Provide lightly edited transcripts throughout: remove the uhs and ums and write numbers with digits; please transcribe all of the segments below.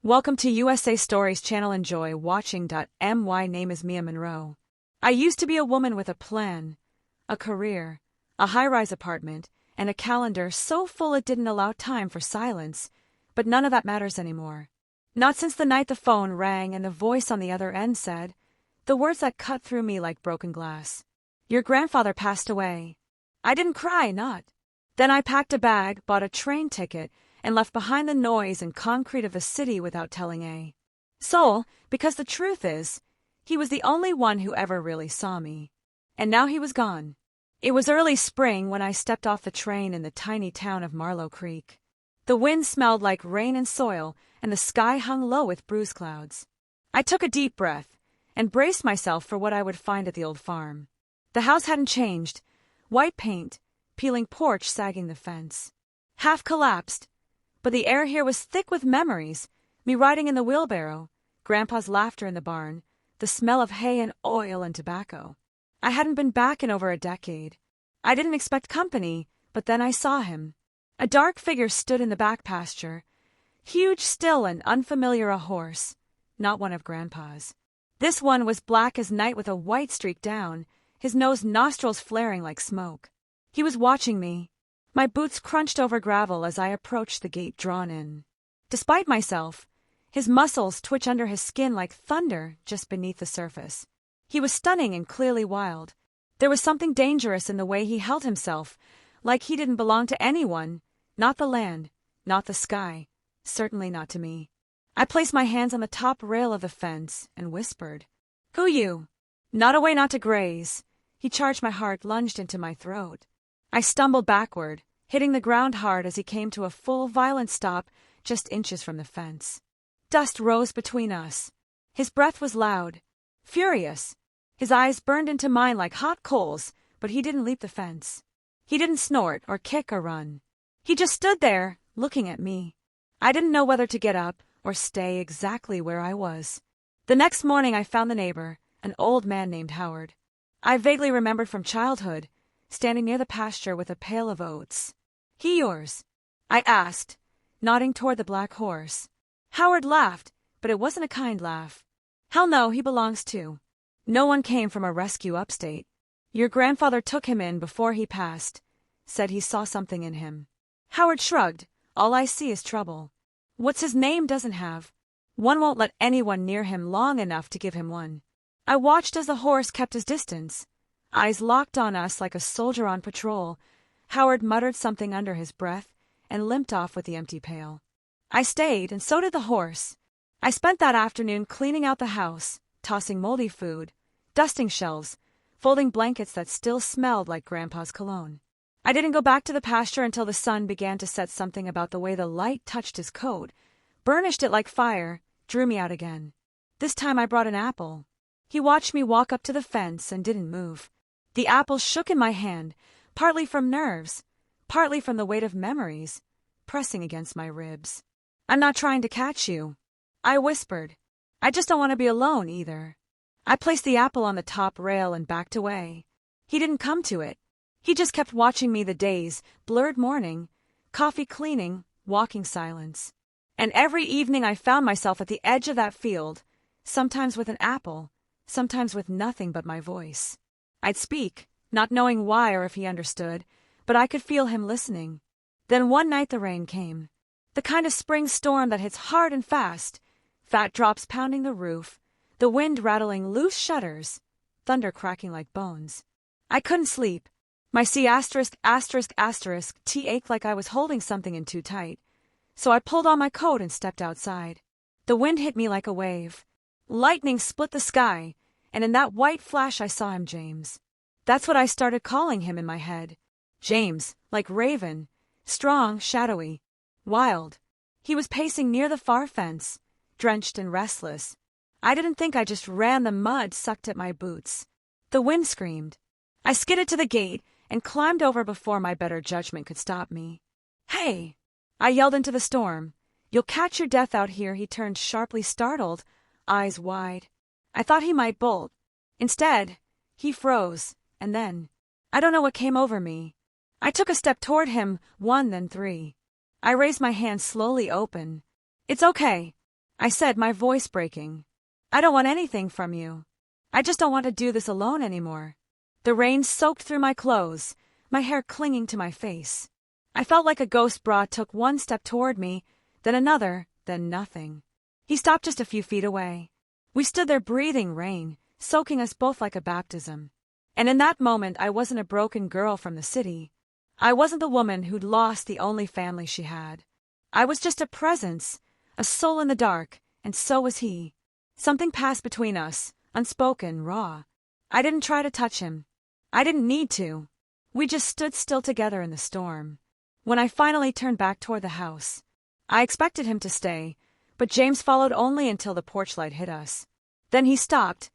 Welcome to USA Stories channel. Enjoy watching. My name is Mia Monroe. I used to be a woman with a plan, a career, a high-rise apartment, and a calendar so full it didn't allow time for silence, but none of that matters anymore. Not since the night the phone rang and the voice on the other end said, the words that cut through me like broken glass. Your grandfather passed away. I didn't cry, not. Then I packed a bag, bought a train ticket, and left behind the noise and concrete of the city without telling a soul, because the truth is, he was the only one who ever really saw me. And now he was gone. It was early spring when I stepped off the train in the tiny town of Marlow Creek. The wind smelled like rain and soil, and the sky hung low with bruise clouds. I took a deep breath and braced myself for what I would find at the old farm. The house hadn't changed. White paint, peeling porch sagging the fence. Half collapsed, but the air here was thick with memories, me riding in the wheelbarrow, Grandpa's laughter in the barn, the smell of hay and oil and tobacco. I hadn't been back in over a decade. I didn't expect company, but then I saw him. A dark figure stood in the back pasture, huge, still, and unfamiliar, a horse, not one of Grandpa's. This one was black as night with a white streak down, his nostrils flaring like smoke. He was watching me. My boots crunched over gravel as I approached the gate drawn in. Despite myself, his muscles twitched under his skin like thunder just beneath the surface. He was stunning and clearly wild. There was something dangerous in the way he held himself, like he didn't belong to anyone, not the land, not the sky, certainly not to me. I placed my hands on the top rail of the fence and whispered, "Who you?" "Not away, not to graze." He charged. My heart lunged into my throat. I stumbled backward, hitting the ground hard as he came to a full, violent stop just inches from the fence. Dust rose between us. His breath was loud, furious. His eyes burned into mine like hot coals, but he didn't leap the fence. He didn't snort or kick or run. He just stood there, looking at me. I didn't know whether to get up or stay exactly where I was. The next morning I found the neighbor, an old man named Howard. I vaguely remembered from childhood, standing near the pasture with a pail of oats. "He yours?" I asked, nodding toward the black horse. Howard laughed, but it wasn't a kind laugh. "Hell no, he belongs too. No one came from a rescue upstate. Your grandfather took him in before he passed, said he saw something in him." Howard shrugged. "All I see is trouble. What's his name doesn't have. One won't let anyone near him long enough to give him one." I watched as the horse kept his distance, eyes locked on us like a soldier on patrol. Howard muttered something under his breath and limped off with the empty pail. I stayed, and so did the horse. I spent that afternoon cleaning out the house, tossing moldy food, dusting shelves, folding blankets that still smelled like Grandpa's cologne. I didn't go back to the pasture until the sun began to set. Something about the way the light touched his coat, burnished it like fire, drew me out again. This time I brought an apple. He watched me walk up to the fence and didn't move. The apple shook in my hand, partly from nerves, partly from the weight of memories, pressing against my ribs. "I'm not trying to catch you," I whispered. "I just don't want to be alone either." I placed the apple on the top rail and backed away. He didn't come to it. He just kept watching me. The days, blurred morning, coffee cleaning, walking silence. And every evening I found myself at the edge of that field, sometimes with an apple, sometimes with nothing but my voice. I'd speak, not knowing why or if he understood, but I could feel him listening. Then one night the rain came. The kind of spring storm that hits hard and fast, fat drops pounding the roof, the wind rattling loose shutters, thunder cracking like bones. I couldn't sleep. My C*** T ached like I was holding something in too tight. So I pulled on my coat and stepped outside. The wind hit me like a wave. Lightning split the sky, and in that white flash I saw him, James. That's what I started calling him in my head. James, like Raven, strong, shadowy, wild. He was pacing near the far fence, drenched and restless. I didn't think. I just ran. The mud sucked at my boots. The wind screamed. I skidded to the gate and climbed over before my better judgment could stop me. "Hey!" I yelled into the storm. "You'll catch your death out here." He turned sharply, startled, eyes wide. I thought he might bolt. Instead, he froze, and then, I don't know what came over me. I took a step toward him, one, then three. I raised my hand slowly open. "It's okay. I said, my voice breaking. I don't want anything from you. I just don't want to do this alone anymore. The rain soaked through my clothes, my hair clinging to my face. I felt like a ghost bra took one step toward me, then another, then nothing. He stopped just a few feet away. We stood there breathing rain, soaking us both like a baptism. And in that moment I wasn't a broken girl from the city. I wasn't the woman who'd lost the only family she had. I was just a presence, a soul in the dark, and so was he. Something passed between us, unspoken, raw. I didn't try to touch him. I didn't need to. We just stood still together in the storm. When I finally turned back toward the house, I expected him to stay, but James followed only until the porch light hit us. Then he stopped,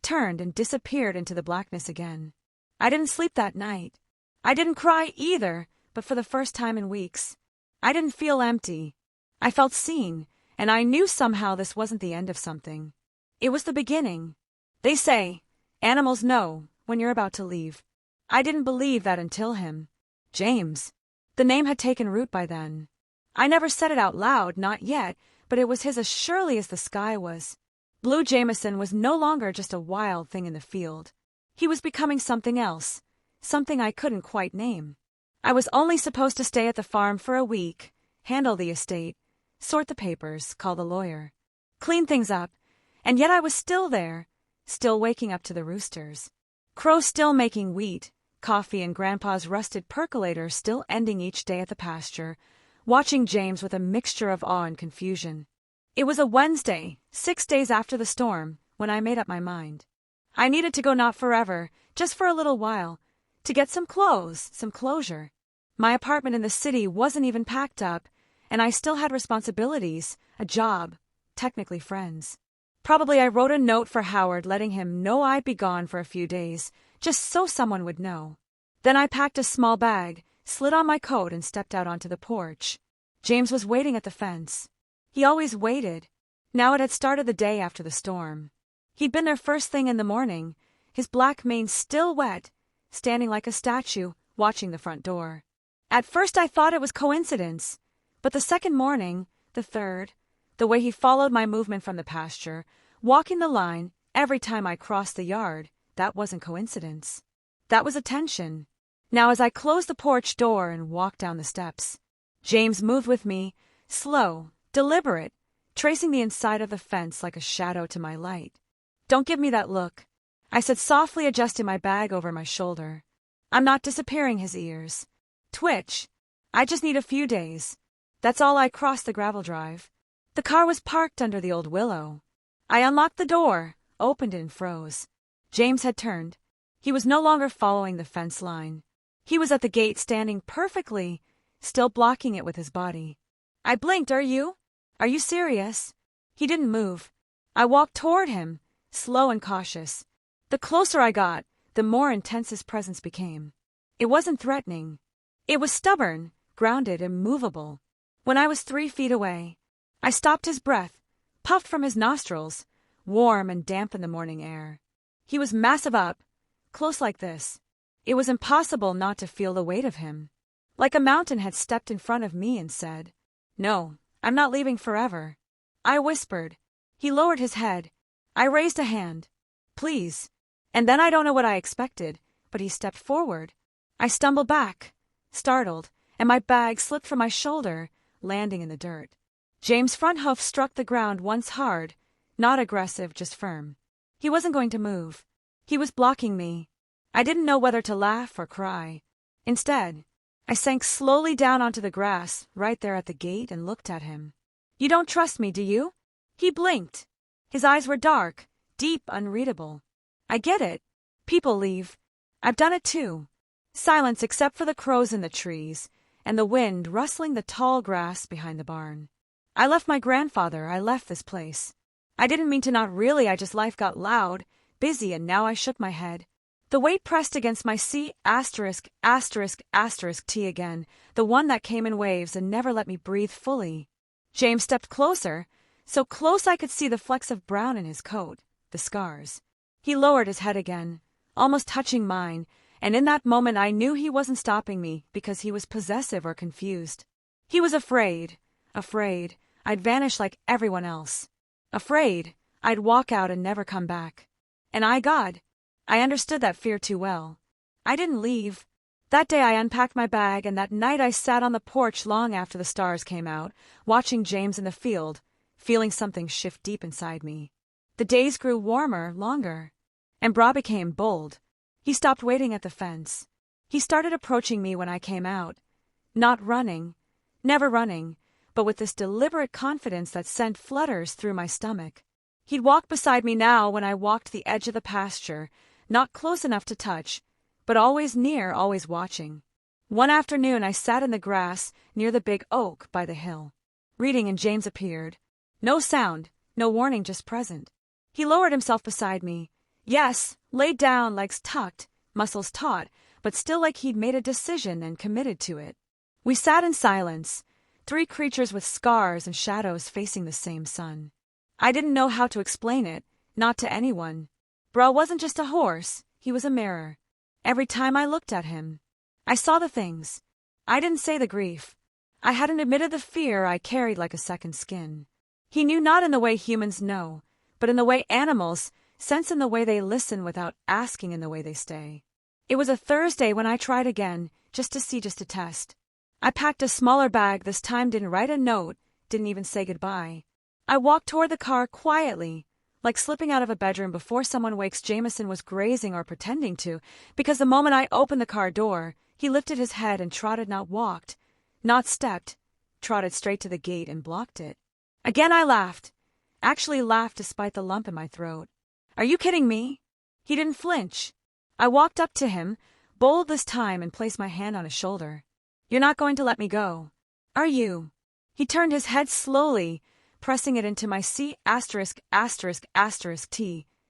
turned, and disappeared into the blackness again. I didn't sleep that night. I didn't cry either, but for the first time in weeks. I didn't feel empty. I felt seen, and I knew somehow this wasn't the end of something. It was the beginning. They say, animals know when you're about to leave. I didn't believe that until him. James. The name had taken root by then. I never said it out loud, not yet, but it was his as surely as the sky was. Blue Jameson was no longer just a wild thing in the field. He was becoming something else, something I couldn't quite name. I was only supposed to stay at the farm for a week, handle the estate, sort the papers, call the lawyer, clean things up, and yet I was still there, still waking up to the roosters. Crow still making wheat, coffee and Grandpa's rusted percolator still ending each day at the pasture, watching James with a mixture of awe and confusion. It was a Wednesday, 6 days after the storm, when I made up my mind. I needed to go not forever, just for a little while, to get some clothes, some closure. My apartment in the city wasn't even packed up, and I still had responsibilities, a job, technically friends. Probably I wrote a note for Howard letting him know I'd be gone for a few days, just so someone would know. Then I packed a small bag, slid on my coat, and stepped out onto the porch. James was waiting at the fence. He always waited. Now it had started the day after the storm. He'd been there first thing in the morning, his black mane still wet, standing like a statue, watching the front door. At first I thought it was coincidence, but the second morning, the third, the way he followed my movement from the pasture, walking the line every time I crossed the yard, that wasn't coincidence. That was attention. Now as I closed the porch door and walked down the steps, James moved with me, slow, deliberate, tracing the inside of the fence like a shadow to my light. "Don't give me that look," I said softly, adjusting my bag over my shoulder. "I'm not disappearing." His ears twitch. "I just need a few days. That's all." I crossed the gravel drive. The car was parked under the old willow. I unlocked the door, opened it, and froze. James had turned. He was no longer following the fence line. He was at the gate, standing perfectly, still blocking it with his body. I blinked. Are you serious?" He didn't move. I walked toward him, slow and cautious. The closer I got, the more intense his presence became. It wasn't threatening. It was stubborn, grounded, immovable. When I was 3 feet away, I stopped. His breath puffed from his nostrils, warm and damp in the morning air. He was massive up, close like this. It was impossible not to feel the weight of him. Like a mountain had stepped in front of me and said, "No, I'm not leaving forever." I whispered. He lowered his head. I raised a hand. "Please." And then I don't know what I expected, but he stepped forward. I stumbled back, startled, and my bag slipped from my shoulder, landing in the dirt. James' front hoof struck the ground once hard, not aggressive, just firm. He wasn't going to move. He was blocking me. I didn't know whether to laugh or cry. Instead, I sank slowly down onto the grass right there at the gate and looked at him. "You don't trust me, do you?" He blinked. His eyes were dark, deep, unreadable. "I get it. People leave. I've done it too." Silence except for the crows in the trees and the wind rustling the tall grass behind the barn. "I left my grandfather. I left this place. I didn't mean to, not really. I just life got loud, busy, and now." I shook my head. The weight pressed against my C****** T again, the one that came in waves and never let me breathe fully. James stepped closer, so close I could see the flecks of brown in his coat, the scars. He lowered his head again, almost touching mine, and in that moment I knew he wasn't stopping me because he was possessive or confused. He was afraid, I'd vanish like everyone else. Afraid, I'd walk out and never come back. And I understood that fear too well. I didn't leave. That day I unpacked my bag, and that night I sat on the porch long after the stars came out, watching James in the field, feeling something shift deep inside me. The days grew warmer, longer. And Bra became bold. He stopped waiting at the fence. He started approaching me when I came out. Not running, never running, but with this deliberate confidence that sent flutters through my stomach. He'd walk beside me now when I walked the edge of the pasture, not close enough to touch, but always near, always watching. One afternoon I sat in the grass near the big oak by the hill, reading, and James appeared. No sound, no warning, just present. He lowered himself beside me. Yes, laid down, legs tucked, muscles taut, but still like he'd made a decision and committed to it. We sat in silence, three creatures with scars and shadows facing the same sun. I didn't know how to explain it, not to anyone. Bra wasn't just a horse, he was a mirror. Every time I looked at him, I saw the things. I didn't say the grief. I hadn't admitted the fear I carried like a second skin. He knew, not in the way humans know, but in the way animals sense, in the way they listen without asking, in the way they stay. It was a Thursday when I tried again, just to see, just to test. I packed a smaller bag this time, didn't write a note, didn't even say goodbye. I walked toward the car quietly, like slipping out of a bedroom before someone wakes. Jameson was grazing, or pretending to, because the moment I opened the car door, he lifted his head and trotted, not walked, not stepped, trotted straight to the gate and blocked it. Again I laughed. Actually laughed despite the lump in my throat. Are you kidding me? He didn't flinch. I walked up to him, bold this time, and placed my hand on his shoulder. You're not going to let me go, are you? He turned his head slowly, pressing it into my C********T,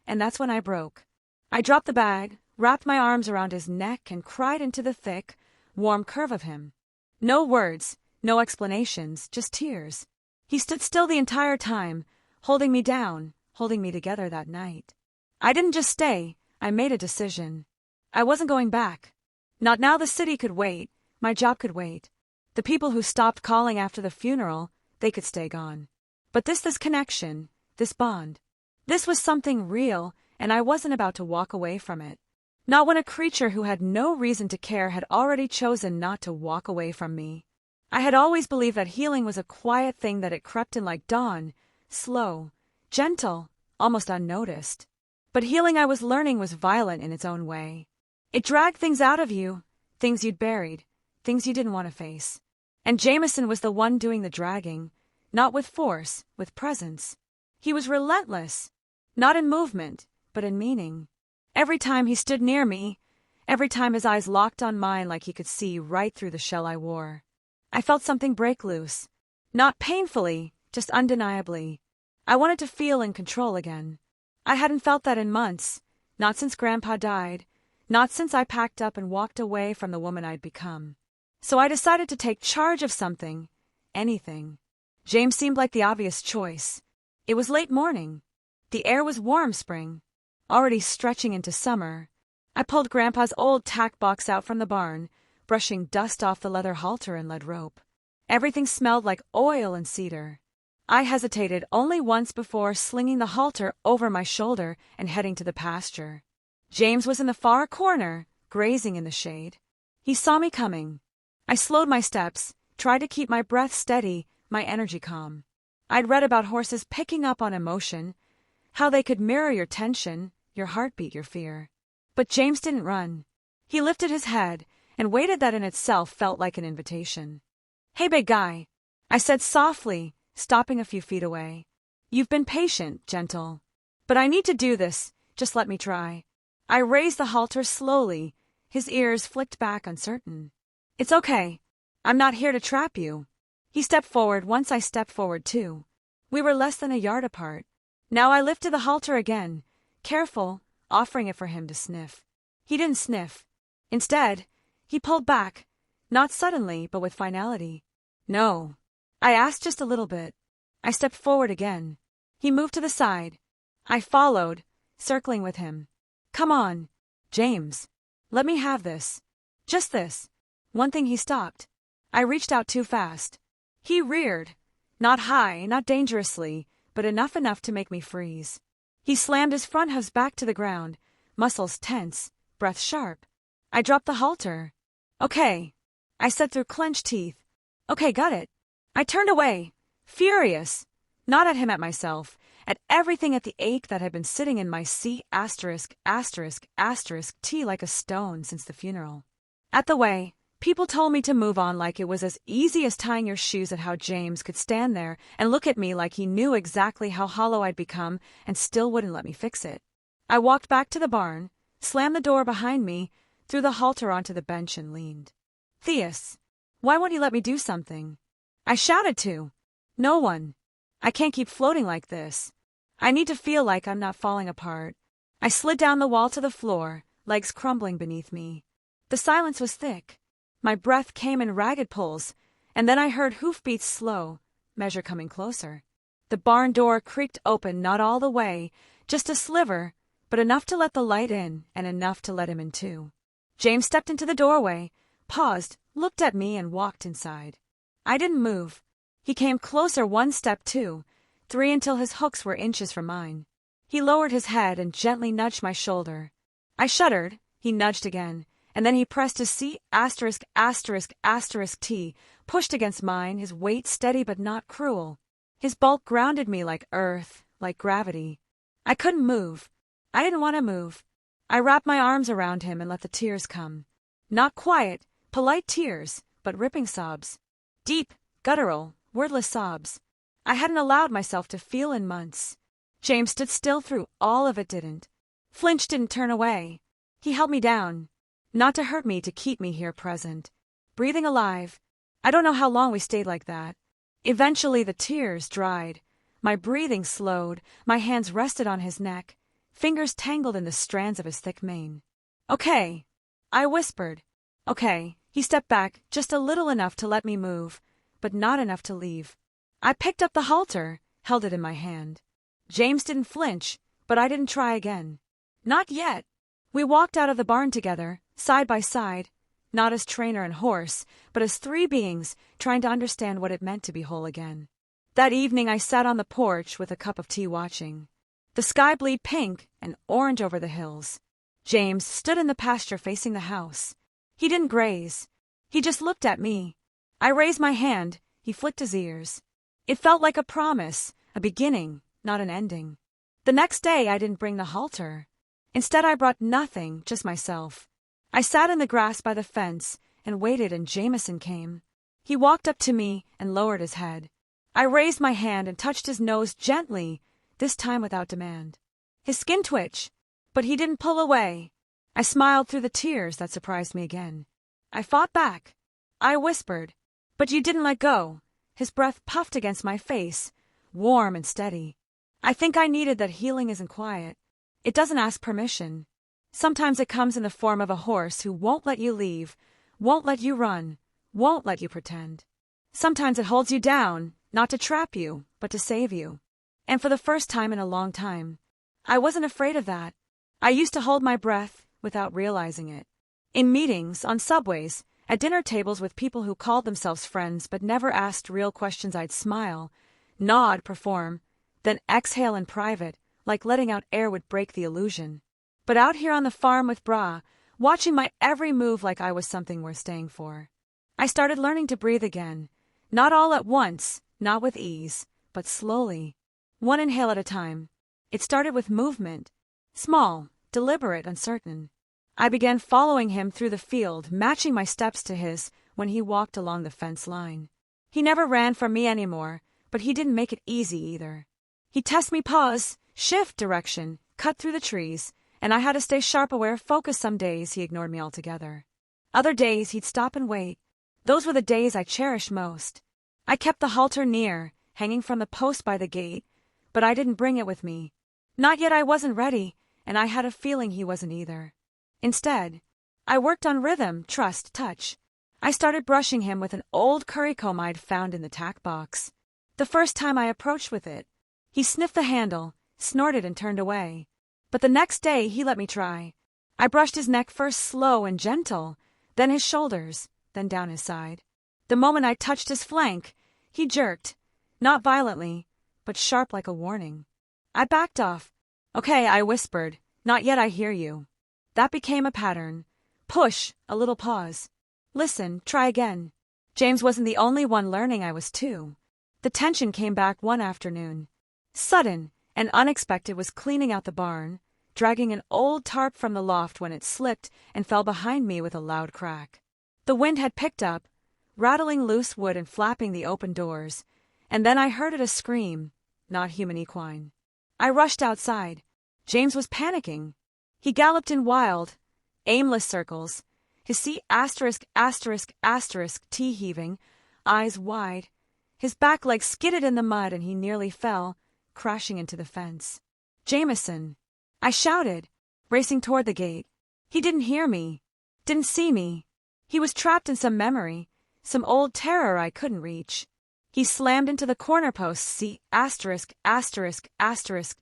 and that's when I broke. I dropped the bag, wrapped my arms around his neck, and cried into the thick, warm curve of him. No words, no explanations, just tears. He stood still the entire time, holding me down, holding me together that night. I didn't just stay, I made a decision. I wasn't going back. Not now. The city could wait, my job could wait. The people who stopped calling after the funeral, they could stay gone. But this connection, this bond, this was something real, and I wasn't about to walk away from it. Not when a creature who had no reason to care had already chosen not to walk away from me. I had always believed that healing was a quiet thing, that it crept in like dawn, slow, gentle, almost unnoticed. But healing, I was learning, was violent in its own way. It dragged things out of you, things you'd buried, things you didn't want to face. And Jameson was the one doing the dragging. Not with force, with presence. He was relentless, not in movement, but in meaning. Every time he stood near me, every time his eyes locked on mine, like he could see right through the shell I wore, I felt something break loose. Not painfully, just undeniably. I wanted to feel in control again. I hadn't felt that in months, not since Grandpa died, not since I packed up and walked away from the woman I'd become. So I decided to take charge of something, anything. James seemed like the obvious choice. It was late morning. The air was warm, spring, already stretching into summer. I pulled Grandpa's old tack box out from the barn, brushing dust off the leather halter and lead rope. Everything smelled like oil and cedar. I hesitated only once before slinging the halter over my shoulder and heading to the pasture. James was in the far corner, grazing in the shade. He saw me coming. I slowed my steps, tried to keep my breath steady, my energy calm. I'd read about horses picking up on emotion, how they could mirror your tension, your heartbeat, your fear. But James didn't run. He lifted his head and waited. That in itself felt like an invitation. Hey, big guy, I said softly, stopping a few feet away. You've been patient, gentle. But I need to do this, just let me try. I raised the halter slowly, his ears flicked back, uncertain. It's okay. I'm not here to trap you. He stepped forward once I stepped forward too. We were less than a yard apart. Now I lifted the halter again, careful, offering it for him to sniff. He didn't sniff. Instead, he pulled back, not suddenly, but with finality. No. I asked, just a little bit. I stepped forward again. He moved to the side. I followed, circling with him. Come on, James. Let me have this. Just this. One thing. He stopped. I reached out too fast. He reared, Not high, not dangerously, but enough to make me freeze. He slammed his front hooves back to the ground, muscles tense, breath sharp. I dropped the halter. Okay, I said through clenched teeth. Okay, got it. I turned away, furious. Not at him, at myself, at everything, at the ache that had been sitting in my C****** T like a stone since the funeral. At the way people told me to move on, like it was as easy as tying your shoes, at how James could stand there and look at me like he knew exactly how hollow I'd become and still wouldn't let me fix it. I walked back to the barn, slammed the door behind me, threw the halter onto the bench and leaned. Theus, why won't you let me do something? I shouted to. No one. I can't keep floating like this. I need to feel like I'm not falling apart. I slid down the wall to the floor, legs crumbling beneath me. The silence was thick. My breath came in ragged pulls, and then I heard hoofbeats slow, measure coming closer. The barn door creaked open, not all the way, just a sliver, but enough to let the light in and enough to let him in too. James stepped into the doorway, paused, looked at me, and walked inside. I didn't move. He came closer, 1 step, 2, 3, until his hooks were inches from mine. He lowered his head and gently nudged my shoulder. I shuddered. He nudged again, and then he pressed his C****** T, pushed against mine, his weight steady but not cruel. His bulk grounded me like earth, like gravity. I couldn't move. I didn't want to move. I wrapped my arms around him and let the tears come. Not quiet, polite tears, but ripping sobs. Deep, guttural, wordless sobs. I hadn't allowed myself to feel in months. James stood still through all of it, didn't flinch, didn't turn away. He held me down. Not to hurt me, to keep me here present. Breathing alive. I don't know how long we stayed like that. Eventually the tears dried. My breathing slowed. My hands rested on his neck, fingers tangled in the strands of his thick mane. Okay, I whispered. Okay. He stepped back, just a little, enough to let me move, but not enough to leave. I picked up the halter, held it in my hand. James didn't flinch, but I didn't try again. Not yet. We walked out of the barn together, side by side, not as trainer and horse, but as 3 beings trying to understand what it meant to be whole again. That evening I sat on the porch with a cup of tea watching. The sky bleed pink and orange over the hills. James stood in the pasture facing the house. He didn't graze. He just looked at me. I raised my hand. He flicked his ears. It felt like a promise, a beginning, not an ending. The next day I didn't bring the halter. Instead I brought nothing, just myself. I sat in the grass by the fence and waited, and Jameson came. He walked up to me and lowered his head. I raised my hand and touched his nose gently, this time without demand. His skin twitched, but he didn't pull away. I smiled through the tears that surprised me again. I fought back. I whispered, "But you didn't let go." His breath puffed against my face, warm and steady. I think I needed that. Healing isn't quiet. It doesn't ask permission. Sometimes it comes in the form of a horse who won't let you leave, won't let you run, won't let you pretend. Sometimes it holds you down, not to trap you, but to save you. And for the first time in a long time, I wasn't afraid of that. I used to hold my breath without realizing it. In meetings, on subways, at dinner tables with people who called themselves friends but never asked real questions, I'd smile, nod, perform, then exhale in private, like letting out air would break the illusion. But out here on the farm with Bra, watching my every move like I was something worth staying for, I started learning to breathe again. Not all at once, not with ease, but slowly. 1 inhale at a time. It started with movement. Small, deliberate, uncertain. I began following him through the field, matching my steps to his when he walked along the fence line. He never ran from me anymore, but he didn't make it easy either. He'd test me, pause, shift direction, cut through the trees, and I had to stay sharp, aware, focused. Some days he ignored me altogether. Other days he'd stop and wait. Those were the days I cherished most. I kept the halter near, hanging from the post by the gate, but I didn't bring it with me. Not yet. I wasn't ready, and I had a feeling he wasn't either. Instead, I worked on rhythm, trust, touch. I started brushing him with an old curry comb I'd found in the tack box. The first time I approached with it, he sniffed the handle, snorted, and turned away. But the next day he let me try. I brushed his neck first, slow and gentle, then his shoulders, then down his side. The moment I touched his flank, he jerked, Not violently, but sharp like a warning. I backed off. Okay, I whispered. Not yet, I hear you. That became a pattern. Push, a little pause. Listen, try again. James wasn't the only one learning, I was too. The tension came back one afternoon. Sudden and unexpected, was cleaning out the barn, dragging an old tarp from the loft when it slipped and fell behind me with a loud crack. The wind had picked up, rattling loose wood and flapping the open doors, and then I heard a scream, not human equine. I rushed outside. James was panicking. He galloped in wild, aimless circles, his C****** T heaving, eyes wide. His back leg skidded in the mud and he nearly fell, crashing into the fence. Jameson! I shouted, racing toward the gate. He didn't hear me, didn't see me. He was trapped in some memory, some old terror I couldn't reach. He slammed into the corner post, C******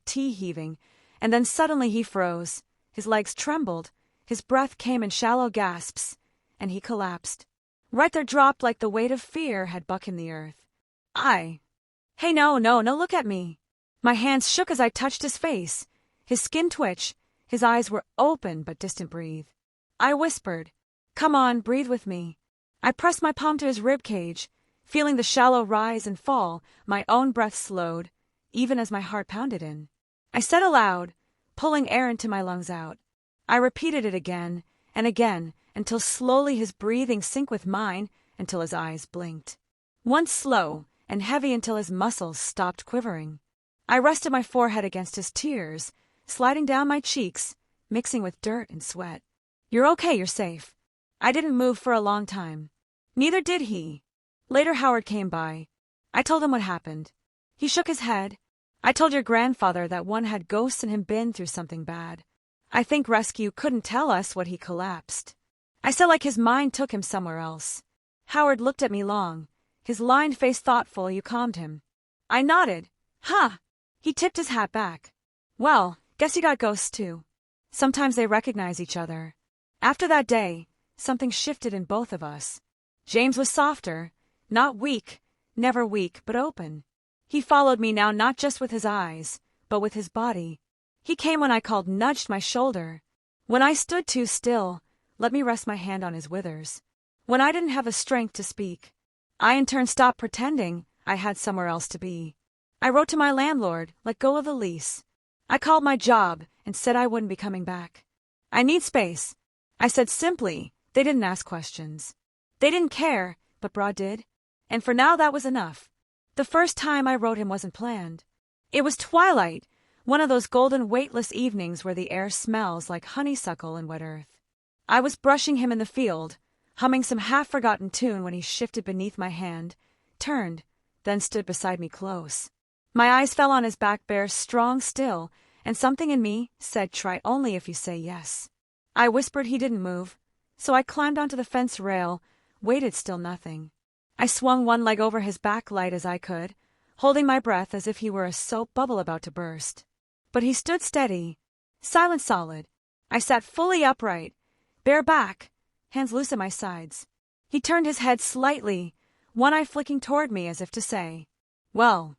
T heaving, and then suddenly he froze. His legs trembled, his breath came in shallow gasps, and he collapsed. Right there, dropped like the weight of fear had bucked in the earth. Hey, no, look at me. My hands shook as I touched his face. His skin twitched, his eyes were open but distant breathe. I whispered, come on, breathe with me. I pressed my palm to his rib cage, feeling the shallow rise and fall. My own breath slowed, even as my heart pounded in. I said aloud, pulling air into my lungs out. I repeated it again and again until slowly his breathing synced with mine, until his eyes blinked. Once slow and heavy until his muscles stopped quivering. I rested my forehead against his tears, sliding down my cheeks, mixing with dirt and sweat. You're okay, you're safe. I didn't move for a long time. Neither did he. Later Howard came by. I told him what happened. He shook his head. I told your grandfather that one had ghosts in him, been through something bad. I think rescue couldn't tell us what he collapsed. I said like his mind took him somewhere else. Howard looked at me long, his lined face thoughtful. You calmed him. I nodded. Huh. He tipped his hat back. Well, guess you got ghosts too. Sometimes they recognize each other. After that day, something shifted in both of us. James was softer, not weak, never weak, but open. He followed me now, not just with his eyes, but with his body. He came when I called, nudged my shoulder. When I stood too still, let me rest my hand on his withers. When I didn't have the strength to speak, I in turn stopped pretending I had somewhere else to be. I wrote to my landlord, let go of the lease. I called my job and said I wouldn't be coming back. I need space. I said simply. They didn't ask questions. They didn't care, but Brad did. And for now that was enough. The first time I wrote him wasn't planned. It was twilight, one of those golden weightless evenings where the air smells like honeysuckle and wet earth. I was brushing him in the field, humming some half-forgotten tune when he shifted beneath my hand, turned, then stood beside me close. My eyes fell on his back, bare, strong still, and something in me said, try only if you say yes. I whispered. He didn't move, so I climbed onto the fence rail, waited, still nothing. I swung one leg over his back light as I could, holding my breath as if he were a soap bubble about to burst. But he stood steady, silent, solid. I sat fully upright, bare back, hands loose at my sides. He turned his head slightly, one eye flicking toward me as if to say, well.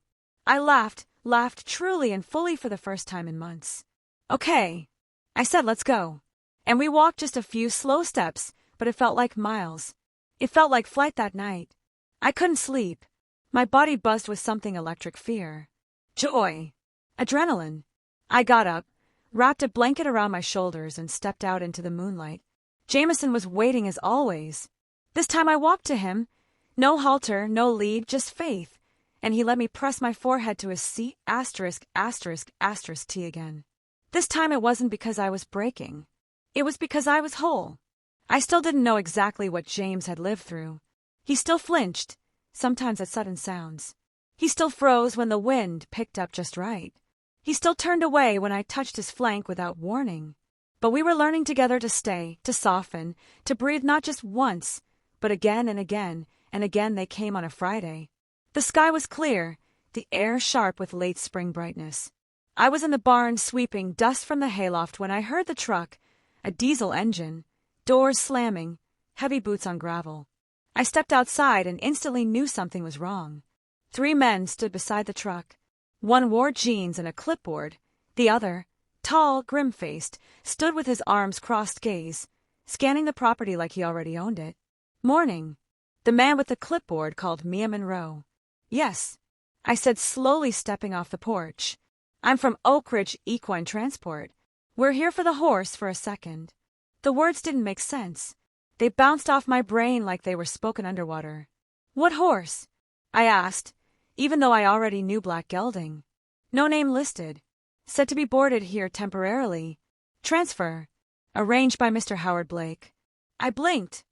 I laughed truly and fully for the first time in months. Okay. I said, let's go. And we walked just a few slow steps, but it felt like miles. It felt like flight that night. I couldn't sleep. My body buzzed with something electric: fear, joy, adrenaline. I got up, wrapped a blanket around my shoulders, and stepped out into the moonlight. Jameson was waiting as always. This time I walked to him. No halter, no lead, just faith. And he let me press my forehead to his C***** T again. This time it wasn't because I was breaking. It was because I was whole. I still didn't know exactly what James had lived through. He still flinched, sometimes at sudden sounds. He still froze when the wind picked up just right. He still turned away when I touched his flank without warning. But we were learning together to stay, to soften, to breathe, not just once, but again and again, and again. They came on a Friday. The sky was clear, the air sharp with late spring brightness. I was in the barn sweeping dust from the hayloft when I heard the truck, a diesel engine, doors slamming, heavy boots on gravel. I stepped outside and instantly knew something was wrong. 3 men stood beside the truck. One wore jeans and a clipboard. The other, tall, grim-faced, stood with his arms crossed gaze, scanning the property like he already owned it. "Morning." The man with the clipboard called Mia Monroe. "Yes," I said, slowly stepping off the porch. "I'm from Oak Ridge Equine Transport. We're here for the horse for a second." The words didn't make sense. They bounced off my brain like they were spoken underwater. "What horse?" I asked, even though I already knew black gelding. "No name listed. Said to be boarded here temporarily. Transfer. Arranged by Mr. Howard Blake." I blinked.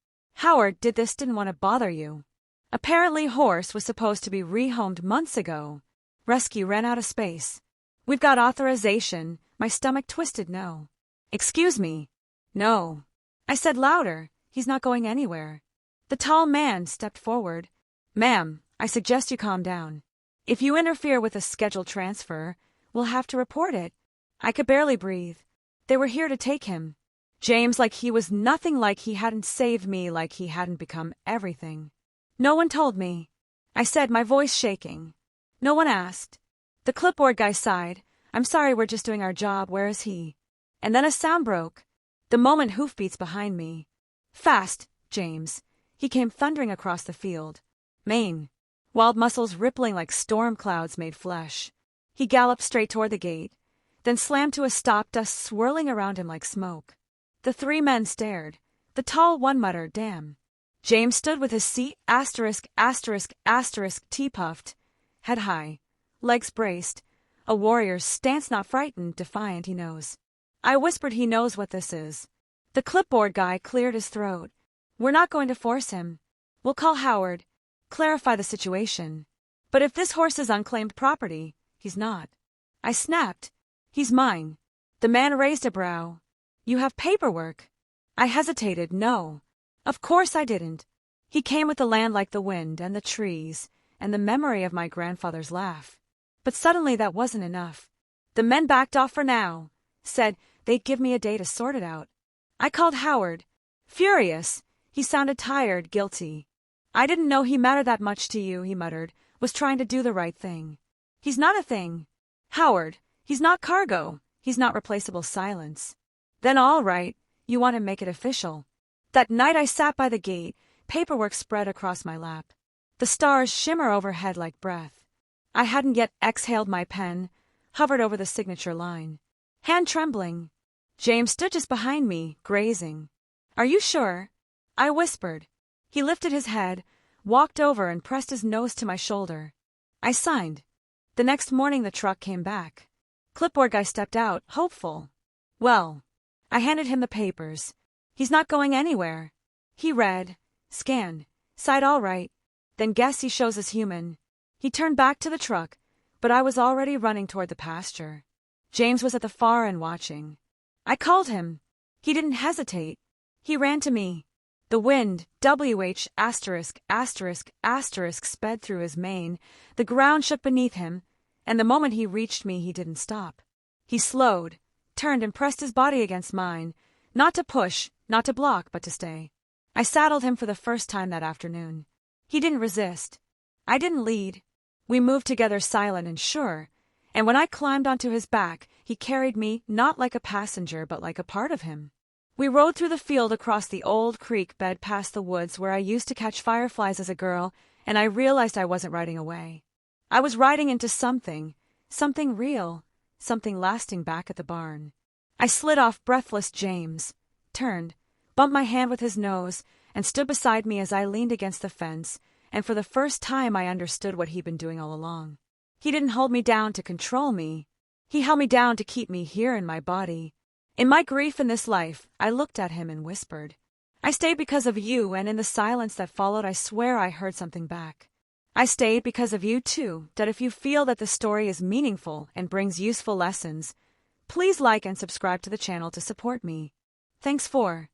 "Howard didn't want to bother you. Apparently horse was supposed to be rehomed months ago. Rescue ran out of space. We've got authorization." My stomach twisted no. "Excuse me." "No." I said louder. "He's not going anywhere." The tall man stepped forward. "Ma'am, I suggest you calm down. If you interfere with a scheduled transfer, we'll have to report it." I could barely breathe. They were here to take him. James, like he was nothing, like he hadn't saved me, like he hadn't become everything. "No one told me," I said, my voice shaking. "No one asked." The clipboard guy sighed. "I'm sorry, we're just doing our job. Where is he?" And then a sound broke. The moment hoofbeats behind me. "Fast, James." He came thundering across the field. "Mane." Wild muscles rippling like storm clouds made flesh. He galloped straight toward the gate, then slammed to a stop, dust swirling around him like smoke. The 3 men stared. The tall one muttered, "Damn." James stood with his seat T-puffed, head high, legs braced, a warrior's stance, not frightened, defiant. "He knows." I whispered, "He knows what this is." The clipboard guy cleared his throat. "We're not going to force him. We'll call Howard, clarify the situation. But if this horse is unclaimed property, he's not." I snapped. "He's mine." The man raised a brow. "You have paperwork." I hesitated. "No. Of course I didn't." He came with the land like the wind and the trees and the memory of my grandfather's laugh. But suddenly that wasn't enough. The men backed off for now, said they'd give me a day to sort it out. I called Howard. Furious. He sounded tired, guilty. "I didn't know he mattered that much to you," he muttered. "Was trying to do the right thing." "He's not a thing. Howard, he's not cargo. He's not replaceable." Silence. "Then all right. You want to make it official." That night I sat by the gate, paperwork spread across my lap. The stars shimmer overhead like breath. I hadn't yet exhaled my pen, hovered over the signature line. Hand trembling. James stood just behind me, grazing. "Are you sure?" I whispered. He lifted his head, walked over and pressed his nose to my shoulder. I signed. The next morning the truck came back. Clipboard guy stepped out, hopeful. "Well." I handed him the papers. "He's not going anywhere." He read, scanned, sighed, "All right. Then guess he shows us human." He turned back to the truck, but I was already running toward the pasture. James was at the far end watching. I called him. He didn't hesitate. He ran to me. The wind, sped through his mane. The ground shook beneath him, and the moment he reached me, he didn't stop. He slowed, turned and pressed his body against mine, not to push, not to block, but to stay. I saddled him for the first time that afternoon. He didn't resist. I didn't lead. We moved together, silent and sure, and when I climbed onto his back, he carried me not like a passenger but like a part of him. We rode through the field, across the old creek bed, past the woods where I used to catch fireflies as a girl, and I realized I wasn't riding away. I was riding into something real, something lasting back at the barn. I slid off breathless James, turned, bumped my hand with his nose, and stood beside me as I leaned against the fence, and for the first time I understood what he'd been doing all along. He didn't hold me down to control me. He held me down to keep me here in my body. In my grief in this life, I looked at him and whispered, "I stayed because of you," and in the silence that followed, I swear I heard something back. "I stayed because of you too." That if you feel that the story is meaningful and brings useful lessons, please like and subscribe to the channel to support me. Thanks for